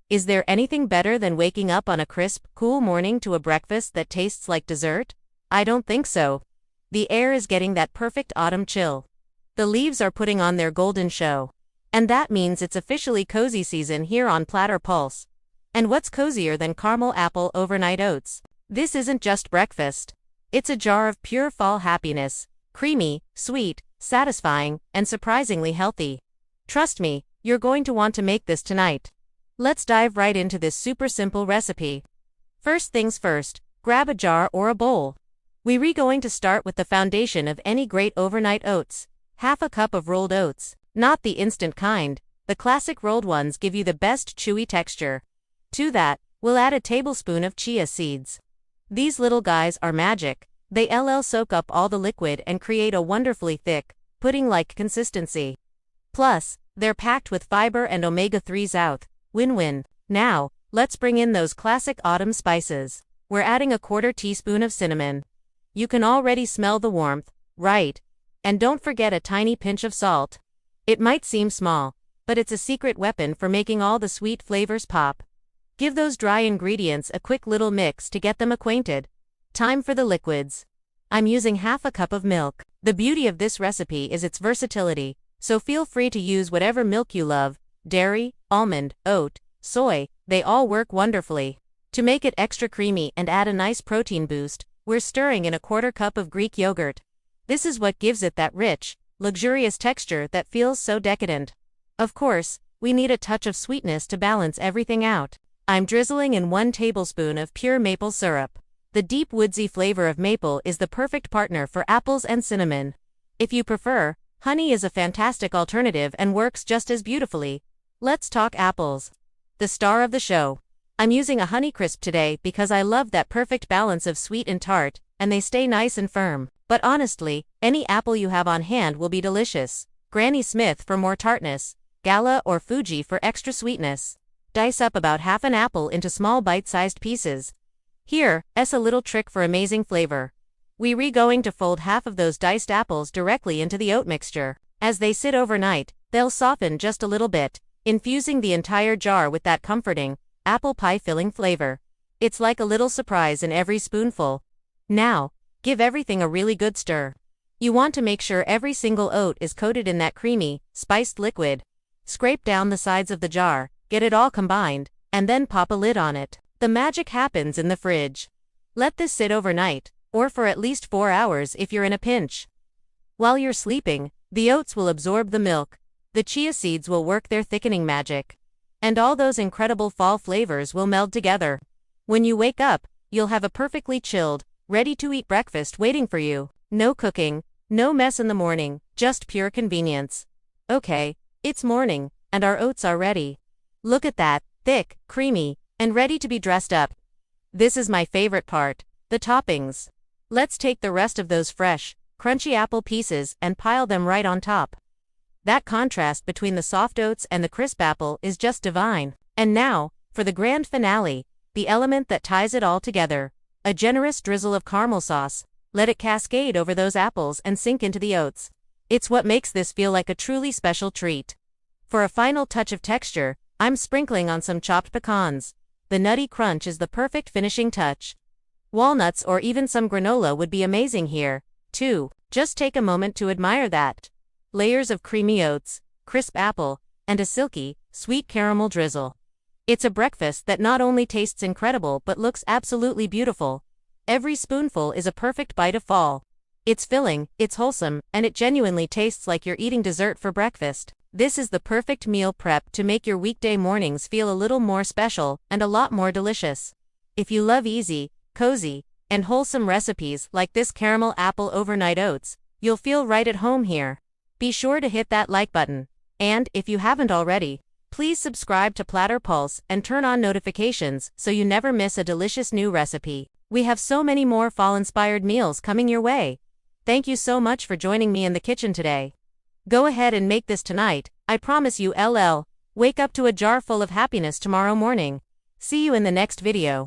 Is there anything better than waking up on a crisp, cool morning to a breakfast that tastes like dessert? I don't think so. The air is getting that perfect autumn chill. The leaves are putting on their golden show. And that means it's officially cozy season here on Platter Pulse. And what's cozier than Caramel Apple Overnight Oats? This isn't just breakfast. It's a jar of pure fall happiness, creamy, sweet, satisfying, and surprisingly healthy. Trust me, you're going to want to make this tonight. Let's dive right into this super simple recipe. First things first, grab a jar or a bowl. We're going to start with the foundation of any great overnight oats. Half a cup of rolled oats. Not the instant kind, the classic rolled ones give you the best chewy texture. To that, we'll add a tablespoon of chia seeds. These little guys are magic. They soak up all the liquid and create a wonderfully thick, pudding-like consistency. Plus, they're packed with fiber and omega-3s out. Win-win. Now, let's bring in those classic autumn spices. We're adding a 1/4 teaspoon of cinnamon. You can already smell the warmth, right? And don't forget a tiny pinch of salt. It might seem small, but it's a secret weapon for making all the sweet flavors pop. Give those dry ingredients a quick little mix to get them acquainted. Time for the liquids. I'm using half a cup of milk. The beauty of this recipe is its versatility, so feel free to use whatever milk you love. Dairy, almond, oat, soy, they all work wonderfully. To make it extra creamy and add a nice protein boost, we're stirring in a 1/4 cup of Greek yogurt. This is what gives it that rich, luxurious texture that feels so decadent. Of course, we need a touch of sweetness to balance everything out. I'm drizzling in 1 tablespoon of pure maple syrup. The deep woodsy flavor of maple is the perfect partner for apples and cinnamon. If you prefer, honey is a fantastic alternative and works just as beautifully. Let's talk apples. The star of the show. I'm using a Honeycrisp today because I love that perfect balance of sweet and tart, and they stay nice and firm. But honestly, any apple you have on hand will be delicious. Granny Smith for more tartness, Gala or Fuji for extra sweetness. Dice up about half an apple into small bite-sized pieces. Here's a little trick for amazing flavor. We're going to fold half of those diced apples directly into the oat mixture. As they sit overnight, they'll soften just a little bit, infusing the entire jar with that comforting, apple pie filling flavor. It's like a little surprise in every spoonful. Now, give everything a really good stir. You want to make sure every single oat is coated in that creamy, spiced liquid. Scrape down the sides of the jar, get it all combined, and then pop a lid on it. The magic happens in the fridge. Let this sit overnight, or for at least 4 hours if you're in a pinch. While you're sleeping, the oats will absorb the milk, the chia seeds will work their thickening magic, and all those incredible fall flavors will meld together. When you wake up, you'll have a perfectly chilled, ready-to-eat breakfast waiting for you. No cooking, no mess in the morning, just pure convenience. Okay, it's morning, and our oats are ready. Look at that, thick, creamy, and ready to be dressed up. This is my favorite part, the toppings. Let's take the rest of those fresh, crunchy apple pieces and pile them right on top. That contrast between the soft oats and the crisp apple is just divine. And now, for the grand finale, the element that ties it all together. A generous drizzle of caramel sauce. Let it cascade over those apples and sink into the oats. It's what makes this feel like a truly special treat. For a final touch of texture, I'm sprinkling on some chopped pecans. The nutty crunch is the perfect finishing touch. Walnuts or even some granola would be amazing here, too. Just take a moment to admire that. Layers of creamy oats, crisp apple, and a silky, sweet caramel drizzle. It's a breakfast that not only tastes incredible but looks absolutely beautiful. Every spoonful is a perfect bite of fall. It's filling, it's wholesome, and it genuinely tastes like you're eating dessert for breakfast. This is the perfect meal prep to make your weekday mornings feel a little more special and a lot more delicious. If you love easy, cozy, and wholesome recipes like this Caramel Apple Overnight Oats, you'll feel right at home here. Be sure to hit that like button. And, if you haven't already, please subscribe to Platter Pulse and turn on notifications so you never miss a delicious new recipe. We have so many more fall-inspired meals coming your way. Thank you so much for joining me in the kitchen today. Go ahead and make this tonight. I promise you wake up to a jar full of happiness tomorrow morning. See you in the next video.